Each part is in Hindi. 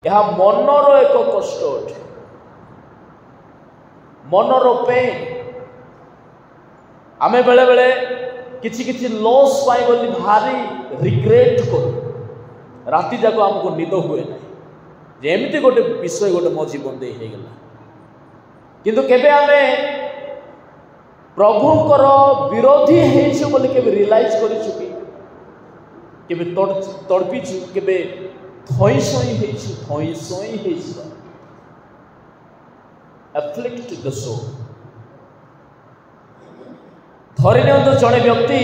यह मनर एक कष्ट अटे, मनर पेन। आमे बेले बेले किछि किछि लॉस पाई बोली भारी रिग्रेट करू, राति जाक आमको निद हुए ना जे एमती गोटे विषय गोटे मो जीवन दे हे गला। किंतु केबे आमे प्रभुकर विरोधी हेछु बोली केबे रियलाइज करिछु कि केबे तड़पीछु, केबे थई सई हेछु, थई सई हेछु afflict the soul। धरी नियंतु जड़े व्यक्ति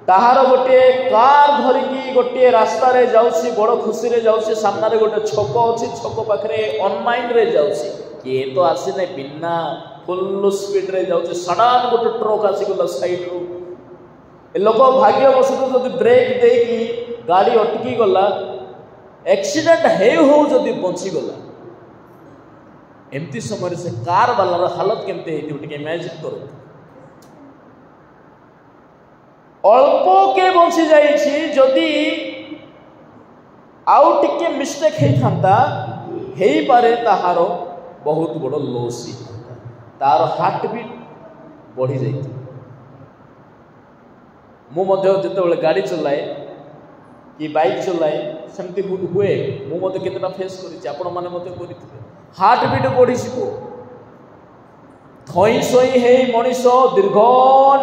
ताहार गोटे कार धरिकी गोटे रास्ता रे जाउसी, बड़ खुशी रे जाउसी, सामना रे गोटे छक अछि, छक पाखरे अनमाइंड रे जाउसी, किए तो आसी नै बिना फुल स्पीड रे जाउसी, सडन गोटे ट्रक आसी गला साइड रो, ए लोक भाग्यवश जदि ब्रेक देकी गाड़ी अटकी गला, एक्सीडेंट हे हो जदि बंची गला, एमती समय से कार वाला हालत केमते हेति टिके इमेजिन करो। अल्प के बंची जाइछि, जदि आउ टिके मिस्टेक हे थांता हेई पारे ताहार बहुत बड़ लॉस ही थांता, तार हार्ट बीट बढ़ी जाइति। मु मध्य जेतेबेले गाड़ी चलाए कि बाइक चलाए सेमती हुए, मु मध्य केतना फेस करिछि, आपण माने मते करिथिबे। हार्ट बीट बढ़ी छिबो, थई सई हे मनीष दीर्घ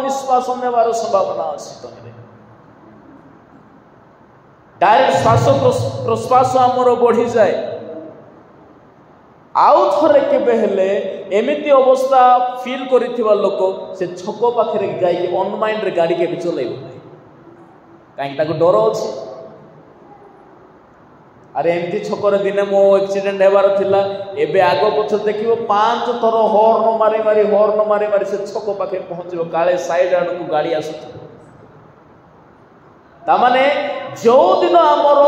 निश्वास नेबार संभावना अछि तमरे। डायरेक्ट श्वास प्रश्वास आमर बढ़ी जाए। आउ थरे केबे हेले एमिति अवस्था फील करिथिबा लोक से छक पाखरे जाई अनमाइंड रे गाड़ी के चलाइबो नै, काई ताको डर अछि। अरे एमती छकर दिने मो एक्सीडेंट हेबार थिला, एबे आगो पछ देखिबो 5 थर हॉर्न मारी मारी से छक पाखे पहुंचबो, काले साइड आड़ को गाड़ी आसुथि। ता माने जो दिन हमर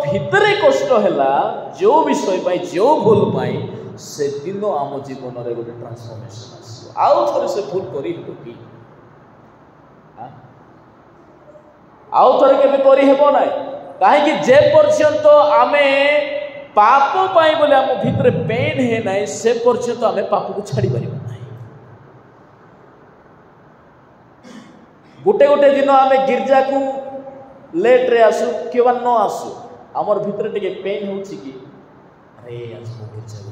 भितरे कष्ट हैला, जो विषय पाई, जो भूल पाई, से दिन आम जीवन रे गोटे ट्रांसफॉर्मेशन आसी। आउ थरे से भूल करी हेबो कि आउ थरे केबे करी हेबो नै, कहीं जे पर्यंत आमे पाप पाई बोले आम भितर पेन है ना, से पर्यंत आमे पाप को छाड़ी पारिबा नहीं। गोटे गोटे दिन आमे गिरजा को लेट रे आसु केवा न आसु, आमर भितर टिके पेन होछि कि अरे आज मो गिरजा को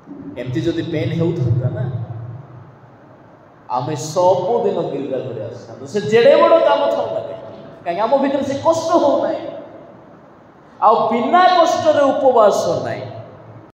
नहीं। एमती जदि पेन हेउथता ना, आमे सब दिन गिरजा करे आसु, से जेडे बड़ काम थाउ ना कहीं आम भीतर से कष्ट हो ना, आ बिना कष्ट रे उपवास नहीं।